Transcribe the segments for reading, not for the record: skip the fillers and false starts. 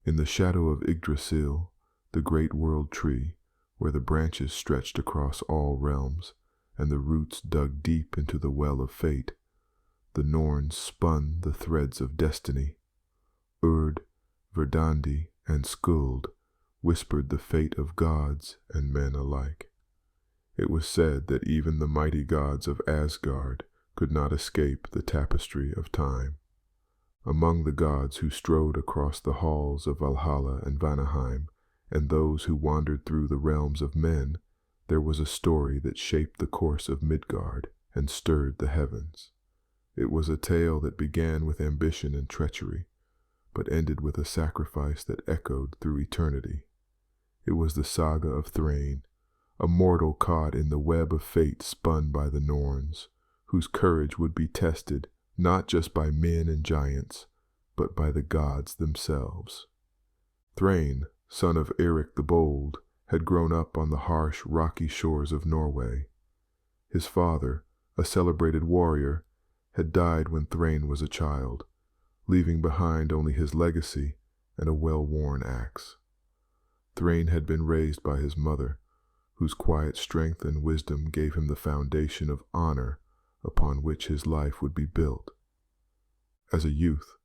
In the shadow of Yggdrasil, the great world tree, where the branches stretched across all realms, and the roots dug deep into the well of fate, the Norns spun the threads of destiny. Urd, Verdandi, and Skuld whispered the fate of gods and men alike. It was said that even the mighty gods of Asgard could not escape the tapestry of time. Among the gods who strode across the halls of Valhalla and Vanaheim, and those who wandered through the realms of men, there was a story that shaped the course of Midgard and stirred the heavens. It was a tale that began with ambition and treachery, but ended with a sacrifice that echoed through eternity. It was the saga of Thrainn, a mortal caught in the web of fate spun by the Norns, whose courage would be tested not just by men and giants, but by the gods themselves. Thrainn, son of Eric the Bold, had grown up on the harsh, rocky shores of Norway. His father, a celebrated warrior, had died when Thrainn was a child, leaving behind only his legacy and a well-worn axe. Thrainn had been raised by his mother, whose quiet strength and wisdom gave him the foundation of honor upon which his life would be built. As a youth,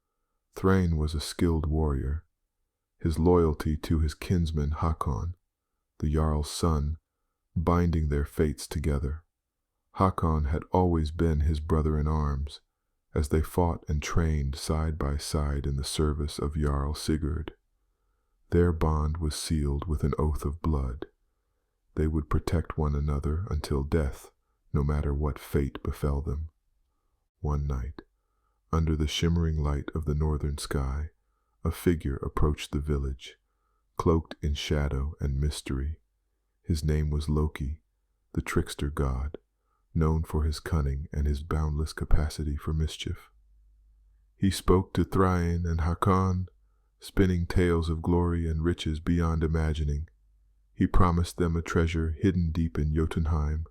Thrainn was a skilled warrior. His loyalty to his kinsman Hakon, the Jarl's son, binding their fates together. Hakon had always been his brother in arms, as they fought and trained side by side in the service of Jarl Sigurd. Their bond was sealed with an oath of blood. They would protect one another until death, no matter what fate befell them. One night, under the shimmering light of the northern sky, a figure approached the village, cloaked in shadow and mystery. His name was Loki, the trickster god, known for his cunning and his boundless capacity for mischief. He spoke to Thrainn and Hakon, spinning tales of glory and riches beyond imagining. He promised them a treasure hidden deep in Jotunheim,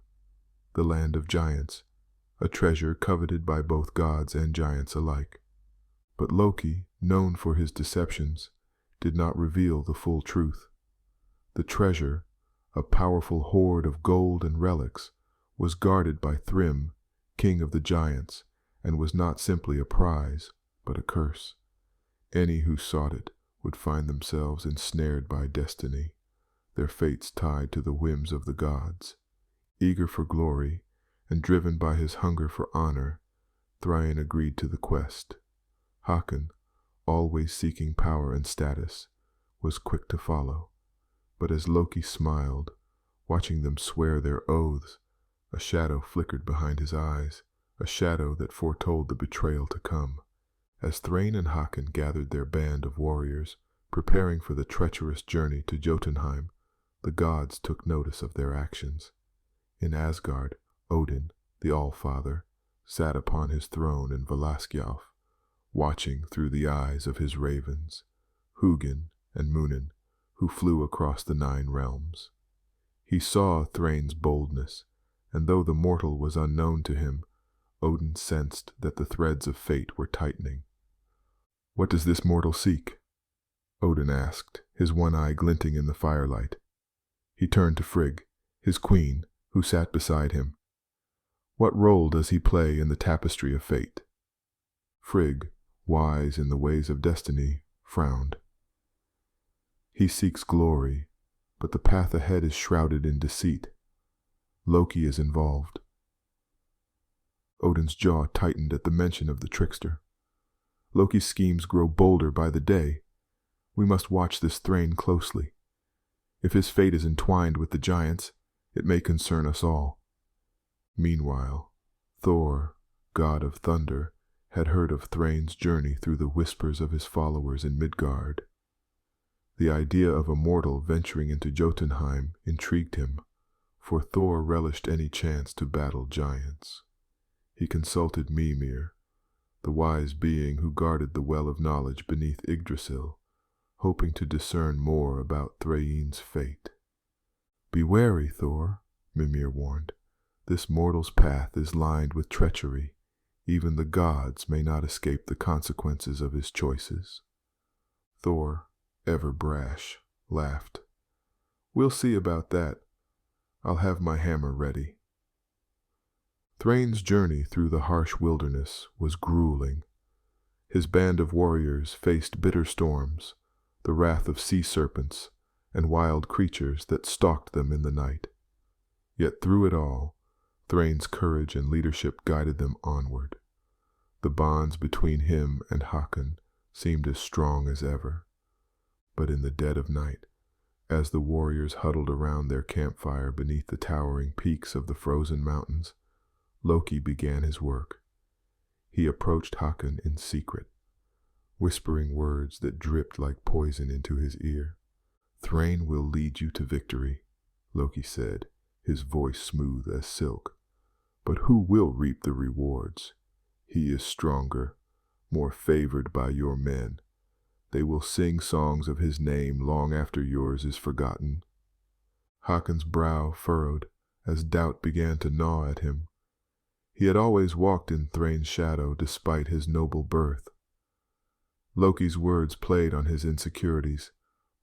the land of giants, a treasure coveted by both gods and giants alike. But Loki, known for his deceptions, did not reveal the full truth. The treasure, a powerful hoard of gold and relics, was guarded by Thrym, king of the giants, and was not simply a prize, but a curse. Any who sought it would find themselves ensnared by destiny, their fates tied to the whims of the gods. Eager for glory, and driven by his hunger for honor, Thrainn agreed to the quest. Hakon, always seeking power and status, was quick to follow. But as Loki smiled, watching them swear their oaths, a shadow flickered behind his eyes, a shadow that foretold the betrayal to come. As Thrainn and Hakon gathered their band of warriors, preparing for the treacherous journey to Jotunheim, the gods took notice of their actions. In Asgard, Odin, the All-Father, sat upon his throne in Valaskjalf, watching through the eyes of his ravens, Hugin and Munin, who flew across the 9 realms. He saw Thrainn's boldness, and though the mortal was unknown to him, Odin sensed that the threads of fate were tightening. "What does this mortal seek?" Odin asked, his one eye glinting in the firelight. He turned to Frigg, his queen, who sat beside him. "What role does he play in the tapestry of fate?" Frigg, wise in the ways of destiny, frowned. "He seeks glory, but the path ahead is shrouded in deceit. Loki is involved." Odin's jaw tightened at the mention of the trickster. "Loki's schemes grow bolder by the day. We must watch this Thrainn closely. If his fate is entwined with the giants, it may concern us all." Meanwhile, Thor, god of thunder, had heard of Thrainn's journey through the whispers of his followers in Midgard. The idea of a mortal venturing into Jotunheim intrigued him, for Thor relished any chance to battle giants. He consulted Mimir, the wise being who guarded the well of knowledge beneath Yggdrasil, hoping to discern more about Thrainn's fate. "Be wary, Thor," Mimir warned. "This mortal's path is lined with treachery. Even the gods may not escape the consequences of his choices." Thor, ever brash, laughed. "We'll see about that. I'll have my hammer ready." Thrainn's journey through the harsh wilderness was grueling. His band of warriors faced bitter storms, the wrath of sea serpents, and wild creatures that stalked them in the night. Yet through it all, Thrainn's courage and leadership guided them onward. The bonds between him and Hakon seemed as strong as ever. But in the dead of night, as the warriors huddled around their campfire beneath the towering peaks of the frozen mountains, Loki began his work. He approached Hakon in secret, whispering words that dripped like poison into his ear. "Thrainn will lead you to victory," Loki said, his voice smooth as silk. "But who will reap the rewards? He is stronger, more favored by your men. They will sing songs of his name long after yours is forgotten." Hakon's brow furrowed as doubt began to gnaw at him. He had always walked in Thrainn's shadow despite his noble birth. Loki's words played on his insecurities,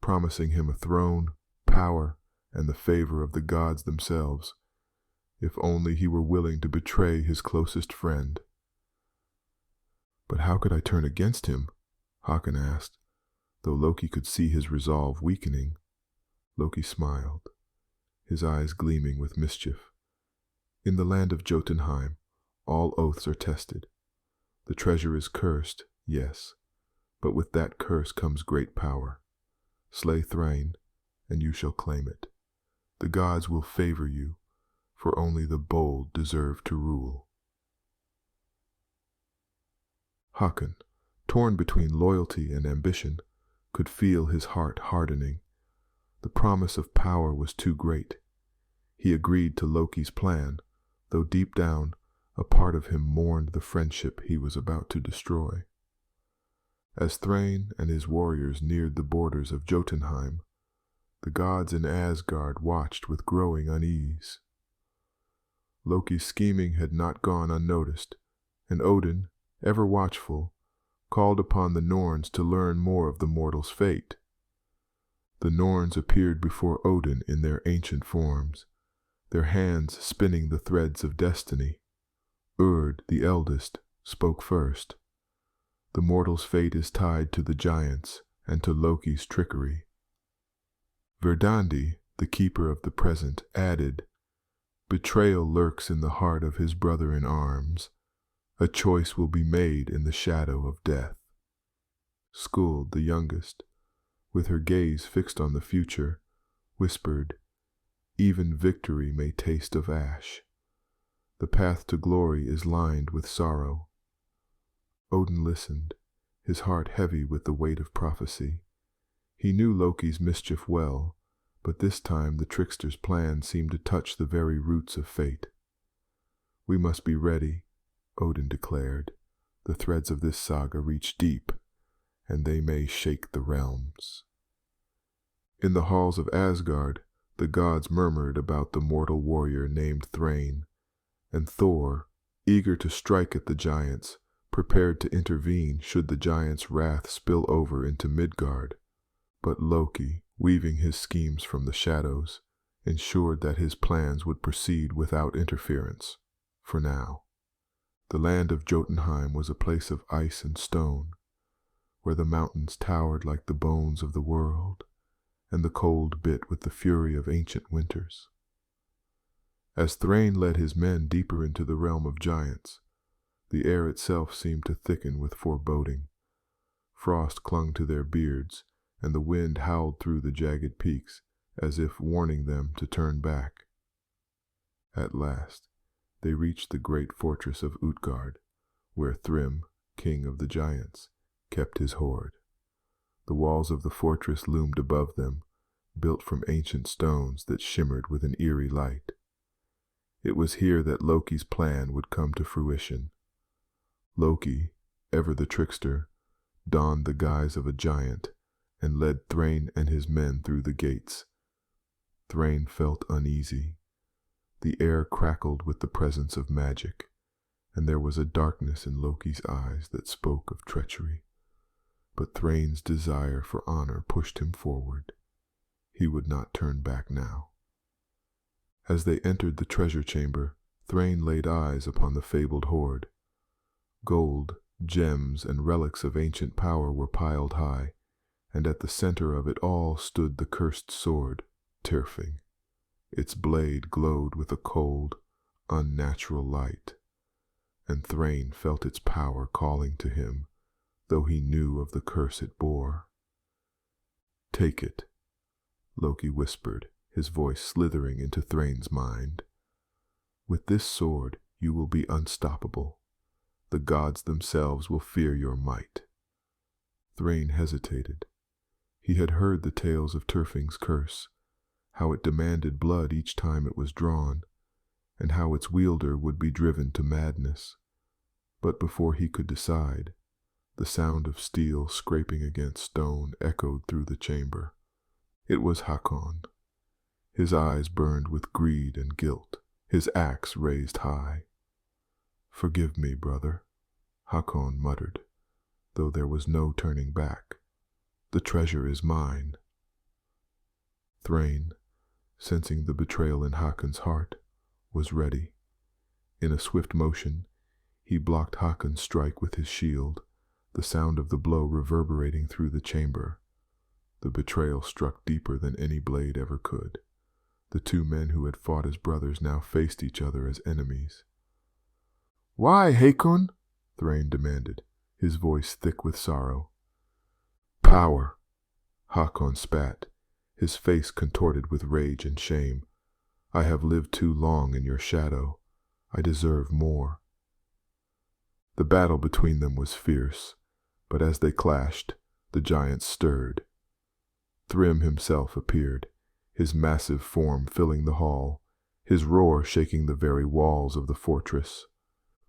promising him a throne, power, and the favor of the gods themselves, if only he were willing to betray his closest friend. "But how could I turn against him?" Hakon asked, though Loki could see his resolve weakening. Loki smiled, his eyes gleaming with mischief. "In the land of Jotunheim, all oaths are tested. The treasure is cursed, yes, but with that curse comes great power. Slay Thrainn, and you shall claim it. The gods will favor you, for only the bold deserve to rule." Hakon, torn between loyalty and ambition, could feel his heart hardening. The promise of power was too great. He agreed to Loki's plan, though deep down, a part of him mourned the friendship he was about to destroy. As Thrainn and his warriors neared the borders of Jotunheim, the gods in Asgard watched with growing unease. Loki's scheming had not gone unnoticed, and Odin, ever watchful, called upon the Norns to learn more of the mortal's fate. The Norns appeared before Odin in their ancient forms, their hands spinning the threads of destiny. Urd, the eldest, spoke first. "The mortal's fate is tied to the giants and to Loki's trickery." Verdandi, the keeper of the present, added, "Betrayal lurks in the heart of his brother in arms. A choice will be made in the shadow of death." Skuld, the youngest, with her gaze fixed on the future, whispered, "Even victory may taste of ash. The path to glory is lined with sorrow." Odin listened, his heart heavy with the weight of prophecy. He knew Loki's mischief well, but this time the trickster's plan seemed to touch the very roots of fate. "We must be ready," Odin declared. "The threads of this saga reach deep, and they may shake the realms." In the halls of Asgard, the gods murmured about the mortal warrior named Thrainn, and Thor, eager to strike at the giants, prepared to intervene should the giants' wrath spill over into Midgard. But Loki, weaving his schemes from the shadows, ensured that his plans would proceed without interference, for now. The land of Jotunheim was a place of ice and stone, where the mountains towered like the bones of the world, and the cold bit with the fury of ancient winters. As Thrainn led his men deeper into the realm of giants, the air itself seemed to thicken with foreboding. Frost clung to their beards, and the wind howled through the jagged peaks, as if warning them to turn back. At last, they reached the great fortress of Utgard, where Thrym, king of the giants, kept his hoard. The walls of the fortress loomed above them, built from ancient stones that shimmered with an eerie light. It was here that Loki's plan would come to fruition. Loki, ever the trickster, donned the guise of a giant and led Thrainn and his men through the gates. Thrainn felt uneasy. The air crackled with the presence of magic, and there was a darkness in Loki's eyes that spoke of treachery. But Thrain's desire for honor pushed him forward. He would not turn back now. As they entered the treasure chamber, Thrainn laid eyes upon the fabled hoard. Gold, gems, and relics of ancient power were piled high, and at the center of it all stood the cursed sword, Tyrfing. Its blade glowed with a cold, unnatural light, and Thrain felt its power calling to him, though he knew of the curse it bore. "Take it," Loki whispered, his voice slithering into Thrain's mind. "With this sword you will be unstoppable. The gods themselves will fear your might." Thrain hesitated. He had heard the tales of Tyrfing's curse, how it demanded blood each time it was drawn, and how its wielder would be driven to madness. But before he could decide, the sound of steel scraping against stone echoed through the chamber. It was Hakon. His eyes burned with greed and guilt, his axe raised high. "Forgive me, brother," Hakon muttered, though there was no turning back. "The treasure is mine." Thrain, sensing the betrayal in Hakon's heart, was ready. In a swift motion, he blocked Hakon's strike with his shield, the sound of the blow reverberating through the chamber. The betrayal struck deeper than any blade ever could. The two men who had fought as brothers now faced each other as enemies. "Why, Hakon?" Thrain demanded, his voice thick with sorrow. "Power," Hakon spat, his face contorted with rage and shame. "I have lived too long in your shadow. I deserve more." The battle between them was fierce, but as they clashed, the giants stirred. Thrym himself appeared, his massive form filling the hall, his roar shaking the very walls of the fortress.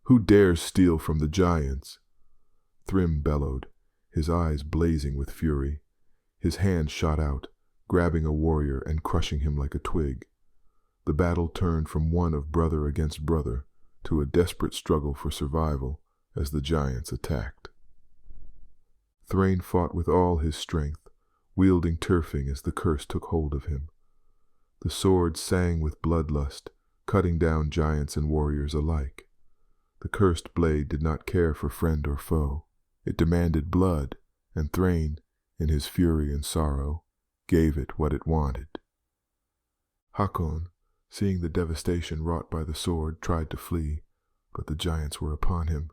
"Who dares steal from the giants?" Thrym bellowed, his eyes blazing with fury. His hand shot out, grabbing a warrior and crushing him like a twig. The battle turned from one of brother against brother to a desperate struggle for survival as the giants attacked. Thrain fought with all his strength, wielding Tyrfing as the curse took hold of him. The sword sang with bloodlust, cutting down giants and warriors alike. The cursed blade did not care for friend or foe. It demanded blood, and Thrain, in his fury and sorrow, gave it what it wanted. Hakon, seeing the devastation wrought by the sword, tried to flee, but the giants were upon him.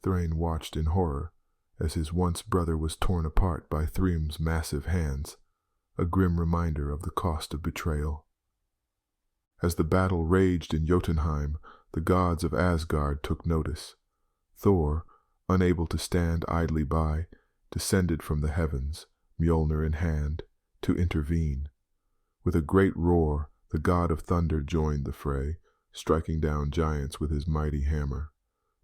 Thrain watched in horror as his once brother was torn apart by Thrym's massive hands, a grim reminder of the cost of betrayal. As the battle raged in Jotunheim, the gods of Asgard took notice. Thor, unable to stand idly by, descended from the heavens, Mjolnir in hand, to intervene. With a great roar, the god of thunder joined the fray, striking down giants with his mighty hammer.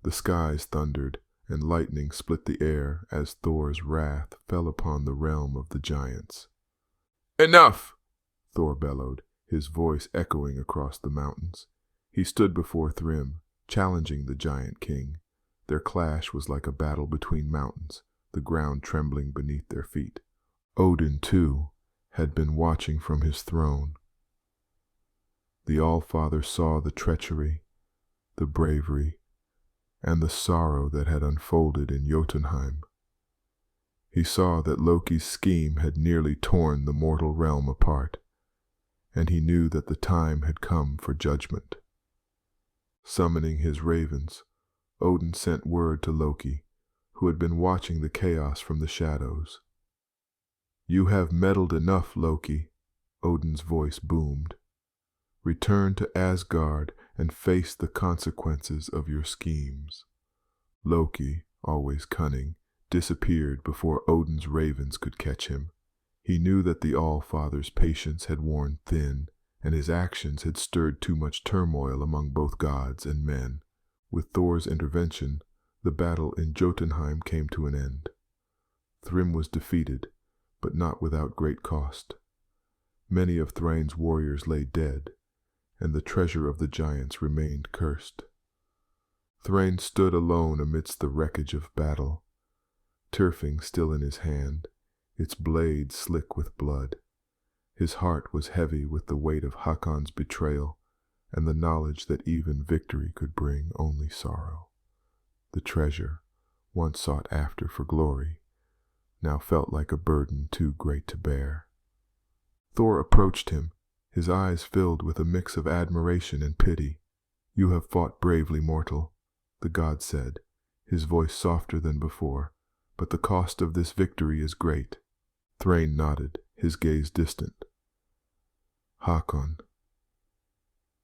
The skies thundered, and lightning split the air as Thor's wrath fell upon the realm of the giants. "Enough!" Thor bellowed, his voice echoing across the mountains. He stood before Thrym, challenging the giant king. Their clash was like a battle between mountains, the ground trembling beneath their feet. Odin, too, had been watching from his throne. The All-Father saw the treachery, the bravery, and the sorrow that had unfolded in Jotunheim. He saw that Loki's scheme had nearly torn the mortal realm apart, and he knew that the time had come for judgment. Summoning his ravens, Odin sent word to Loki, who had been watching the chaos from the shadows. "You have meddled enough, Loki," Odin's voice boomed. "Return to Asgard and face the consequences of your schemes." Loki, always cunning, disappeared before Odin's ravens could catch him. He knew that the All-Father's patience had worn thin, and his actions had stirred too much turmoil among both gods and men. With Thor's intervention, the battle in Jotunheim came to an end. Thrym was defeated, but not without great cost. Many of Thrain's warriors lay dead, and the treasure of the giants remained cursed. Thrain stood alone amidst the wreckage of battle. Tyrfing still in his hand, its blade slick with blood. His heart was heavy with the weight of Hakon's betrayal and the knowledge that even victory could bring only sorrow. The treasure, once sought after for glory, now felt like a burden too great to bear. Thor approached him, his eyes filled with a mix of admiration and pity. "You have fought bravely, mortal," the god said, his voice softer than before, "but the cost of this victory is great." Thrainn nodded, his gaze distant. "Hakon.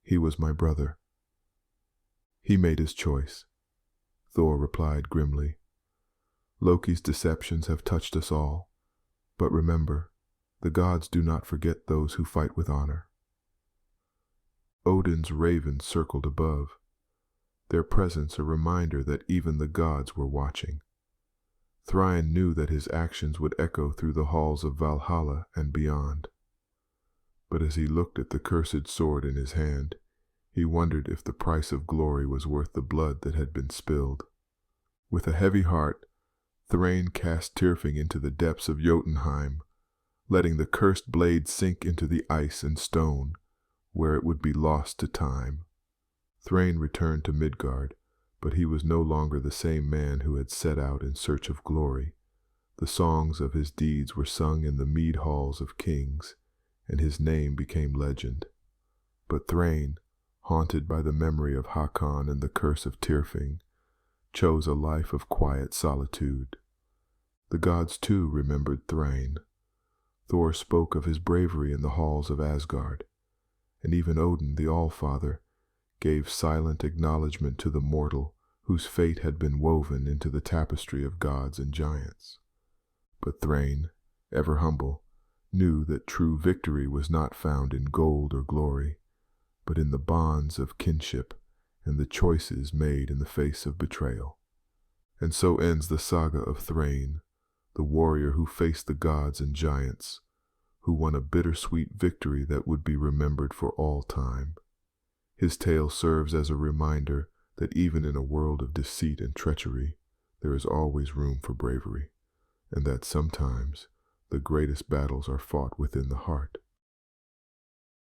He was my brother. He made his choice," Thor replied grimly. "Loki's deceptions have touched us all, but remember, the gods do not forget those who fight with honor." Odin's ravens circled above, their presence a reminder that even the gods were watching. Thrainn knew that his actions would echo through the halls of Valhalla and beyond. But as he looked at the cursed sword in his hand, he wondered if the price of glory was worth the blood that had been spilled. With a heavy heart, Thrainn cast Tyrfing into the depths of Jotunheim, letting the cursed blade sink into the ice and stone, where it would be lost to time. Thrainn returned to Midgard, but he was no longer the same man who had set out in search of glory. The songs of his deeds were sung in the mead halls of kings, and his name became legend. But Thrainn, haunted by the memory of Hakon and the curse of Tyrfing, chose a life of quiet solitude. The gods too remembered Thrainn. Thor spoke of his bravery in the halls of Asgard, and even Odin, the All-Father, gave silent acknowledgement to the mortal whose fate had been woven into the tapestry of gods and giants. But Thrainn, ever humble, knew that true victory was not found in gold or glory, but in the bonds of kinship and the choices made in the face of betrayal. And so ends the saga of Thrainn, the warrior who faced the gods and giants, who won a bittersweet victory that would be remembered for all time. His tale serves as a reminder that even in a world of deceit and treachery, there is always room for bravery, and that sometimes the greatest battles are fought within the heart.